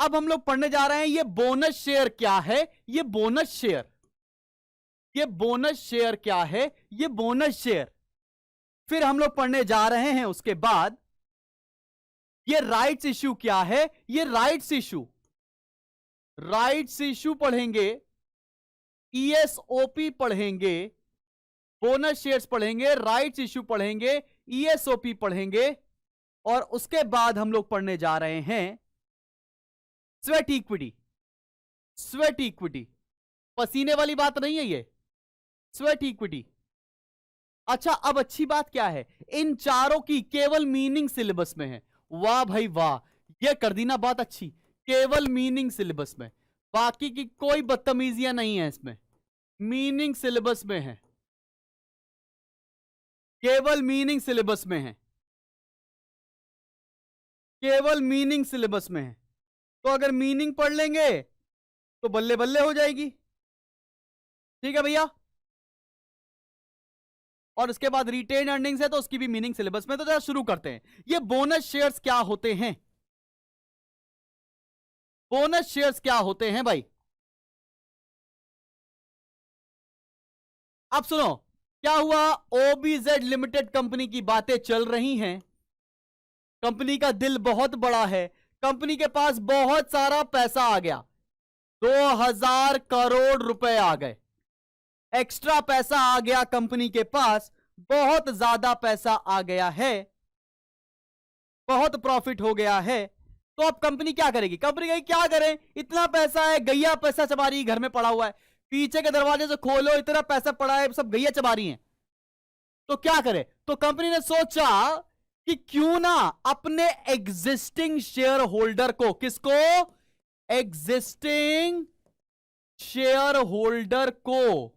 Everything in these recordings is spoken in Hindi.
अब हम लोग पढ़ने जा रहे हैं ये बोनस शेयर क्या है। ये बोनस शेयर, ये बोनस शेयर क्या है, ये बोनस शेयर। फिर हम लोग पढ़ने जा रहे हैं उसके बाद ये राइट्स इश्यू क्या है। ये राइट्स इश्यू, राइट्स इश्यू पढ़ेंगे, ईएसओपी पढ़ेंगे, बोनस शेयर्स पढ़ेंगे, राइट्स इश्यू पढ़ेंगे, ईएसओपी पढ़ेंगे, और उसके बाद हम लोग पढ़ने जा रहे हैं स्वेट इक्विटी। स्वेट इक्विटी, पसीने वाली बात नहीं है ये, स्वेट इक्विटी। अच्छा, अब अच्छी बात क्या है, इन चारों की केवल मीनिंग सिलेबस में है। वाह भाई वाह, ये कर दी ना बात अच्छी, केवल मीनिंग सिलेबस में, बाकी की कोई बदतमीजियां नहीं है इसमें, मीनिंग सिलेबस में है, केवल मीनिंग सिलेबस में है, केवल मीनिंग सिलेबस में है। तो अगर मीनिंग पढ़ लेंगे तो बल्ले बल्ले हो जाएगी। ठीक है भैया, और उसके बाद रिटेन अर्निंग्स है तो उसकी भी मीनिंग सिलेबस में। तो जरा शुरू करते हैं, ये बोनस शेयर्स क्या होते हैं। बोनस शेयर्स क्या होते हैं भाई, अब सुनो क्या हुआ। ओबीजेड लिमिटेड कंपनी की बातें चल रही हैं, कंपनी का दिल बहुत बड़ा है, कंपनी के पास बहुत सारा पैसा आ गया, 2000 करोड़ रुपए आ गए, एक्स्ट्रा पैसा आ गया कंपनी के पास, बहुत ज्यादा पैसा आ गया है, बहुत प्रॉफिट हो गया है। तो अब कंपनी क्या करेगी, कंपनी कहेगी क्या करें, इतना पैसा है, गैया पैसा चबा रही, घर में पड़ा हुआ है, पीछे के दरवाजे से खोलो इतना पैसा पड़ा है, सब गैया चबा रही हैं, तो क्या करे। तो कंपनी ने सोचा कि क्यों ना अपने एग्जिस्टिंग शेयर होल्डर को, किसको, एग्जिस्टिंग शेयर होल्डर को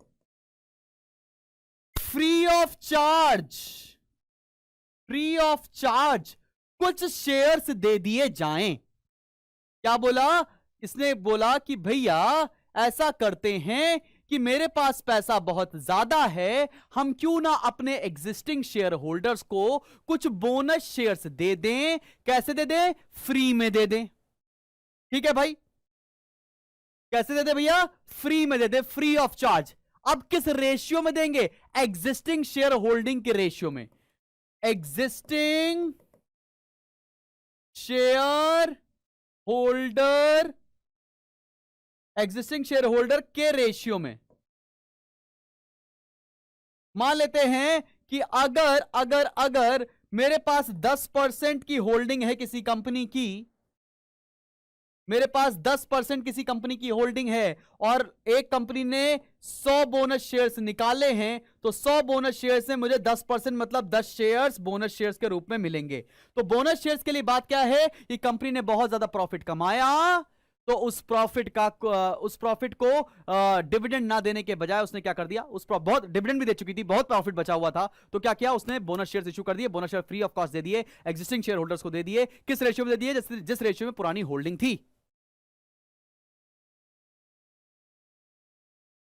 free of charge, free of charge कुछ शेयर्स दे दिए जाएं। क्या बोला इसने, बोला कि भैया ऐसा करते हैं कि मेरे पास पैसा बहुत ज्यादा है, हम क्यों ना अपने एग्जिस्टिंग शेयर होल्डर्स को कुछ बोनस शेयर्स दे दें। कैसे दे दें, फ्री में दे दें। ठीक है भाई, कैसे दे दे भैया, फ्री में दे दे, फ्री ऑफ चार्ज। अब किस रेशियो में देंगे, एग्जिस्टिंग शेयर होल्डिंग के रेशियो में, existing share holder, existing share holder के रेशियो में। मान लेते हैं कि अगर अगर अगर मेरे पास 10% की होल्डिंग है किसी कंपनी की, मेरे पास 10% किसी कंपनी की होल्डिंग है और एक कंपनी ने 100 बोनस शेयर्स निकाले हैं, तो 100 बोनस शेयर्स से मुझे 10% मतलब 10 शेयर्स बोनस शेयर्स के रूप में मिलेंगे। तो बोनस शेयर्स के लिए बात क्या है कि कंपनी ने बहुत ज्यादा प्रॉफिट कमाया, तो उस प्रॉफिट को डिविडेंड ना देने के बजाय उसने क्या कर दिया, बहुत डिविडेंड भी दे चुकी थी, बहुत प्रॉफिट बचा हुआ था, तो क्या किया उसने, बोनस शेयर्स इशू कर दिए, bonus share free of cost दे दिए, एग्जिस्टिंग शेयर होल्डर्स को दे दिए। किस रेशियो में दे दिए, जिस रेशियो में पुरानी होल्डिंग थी।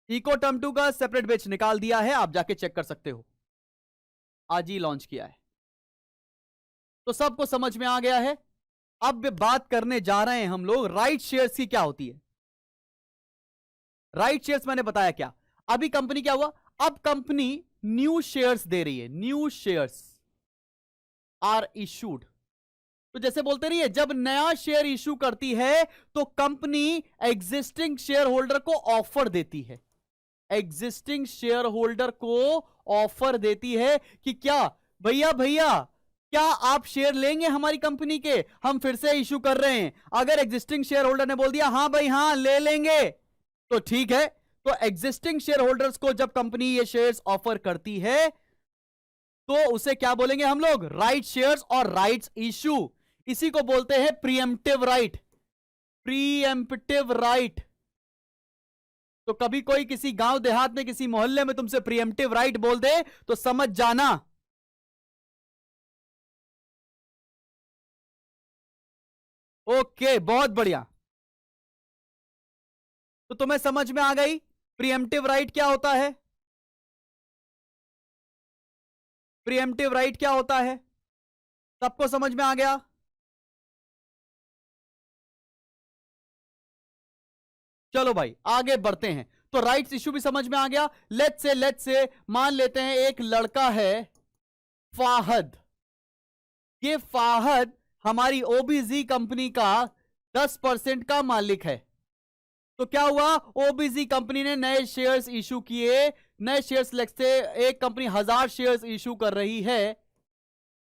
इको टर्म 2 का सेपरेट बेच निकाल दिया है, आप जाके चेक कर सकते हो, आज ही लॉन्च किया है। तो सबको समझ में आ गया है। अब बात करने जा रहे हैं हम लोग राइट शेयर्स की क्या होती है। राइट शेयर्स मैंने बताया क्या, अभी कंपनी क्या हुआ, अब कंपनी न्यू शेयर्स दे रही है, न्यू शेयर्स आर इशूड। तो जैसे बोलते नहीं है, जब नया शेयर इशू करती है तो कंपनी एग्जिस्टिंग शेयर होल्डर को ऑफर देती है, एग्जिस्टिंग शेयर होल्डर को ऑफर देती है कि क्या भैया भैया क्या आप शेयर लेंगे हमारी कंपनी के, हम फिर से इशू कर रहे हैं। अगर एग्जिस्टिंग शेयर होल्डर ने बोल दिया हां भाई हां ले लेंगे तो ठीक है। तो एग्जिस्टिंग शेयर होल्डर्स को जब कंपनी ये शेयर्स ऑफर करती है तो उसे क्या बोलेंगे हम लोग, राइट शेयर्स और राइट्स इशू। इसी को बोलते हैं प्रीएम्प्टिव राइट, प्रीएम्प्टिव राइट। तो कभी कोई किसी गांव देहात में किसी मोहल्ले में तुमसे प्रीएम्प्टिव राइट बोल दे तो समझ जाना, ओके बहुत बढ़िया। तो तुम्हें समझ में आ गई प्रीएम्प्टिव राइट क्या होता है, प्रीएम्प्टिव राइट क्या होता है, सबको समझ में आ गया। चलो भाई आगे बढ़ते हैं। तो राइट्स इशू भी समझ में आ गया। लेट्स से मान लेते हैं एक लड़का है फाहद। ये फाहद हमारी ओबीजी कंपनी का 10% का मालिक है। तो क्या हुआ, ओबीजी कंपनी ने नए शेयर्स इशू किए। नए शेयर्स से एक कंपनी 1000 शेयर्स इशू कर रही है।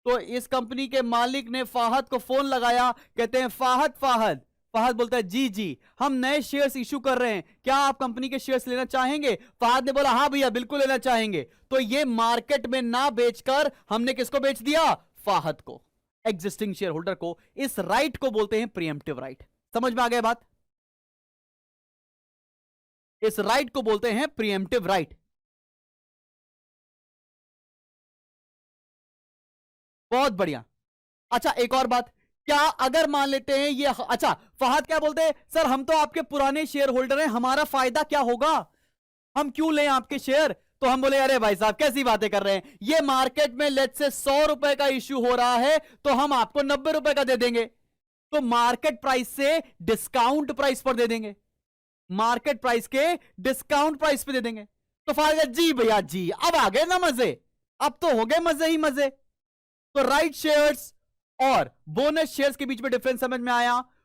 तो इस कंपनी के मालिक ने फाहद को फोन लगाया, कहते हैं फाहद फाहद। फाहद बोलता है जी जी, हम नए शेयर्स इशू कर रहे हैं, क्या आप कंपनी के शेयर्स लेना चाहेंगे? फाहद ने बोला हाँ भैया बिल्कुल लेना चाहेंगे। तो ये मार्केट में ना बेचकर हमने किसको बेच दिया? फाहद को, एग्जिस्टिंग शेयर होल्डर को। इस राइट को बोलते हैं प्रीएम्प्टिव राइट। समझ में आ गया बात? इस राइट को बोलते हैं प्रीएम्प्टिव राइट। बहुत बढ़िया। अच्छा एक और बात, क्या अगर मान लेते हैं ये, अच्छा फहद क्या बोलते हैं, सर हम तो आपके पुराने शेयर होल्डर हैं, हमारा फायदा क्या होगा, हम क्यों लें आपके शेयर? तो हम बोले अरे भाई साहब कैसी बातें कर रहे हैं, ये मार्केट में लेट से 100 रुपए का इश्यू हो रहा है तो हम आपको 90 रुपए का दे देंगे। तो मार्केट प्राइस से डिस्काउंट प्राइस पर दे देंगे, मार्केट प्राइस के डिस्काउंट प्राइस पे दे देंगे। तो फायदा जी भैया जी, अब आ गए ना मजे, अब तो हो गए मजे ही मजे। तो राइट शेयर्स और बोनस शेयर्स के बीच में डिफरेंस समझ में आया।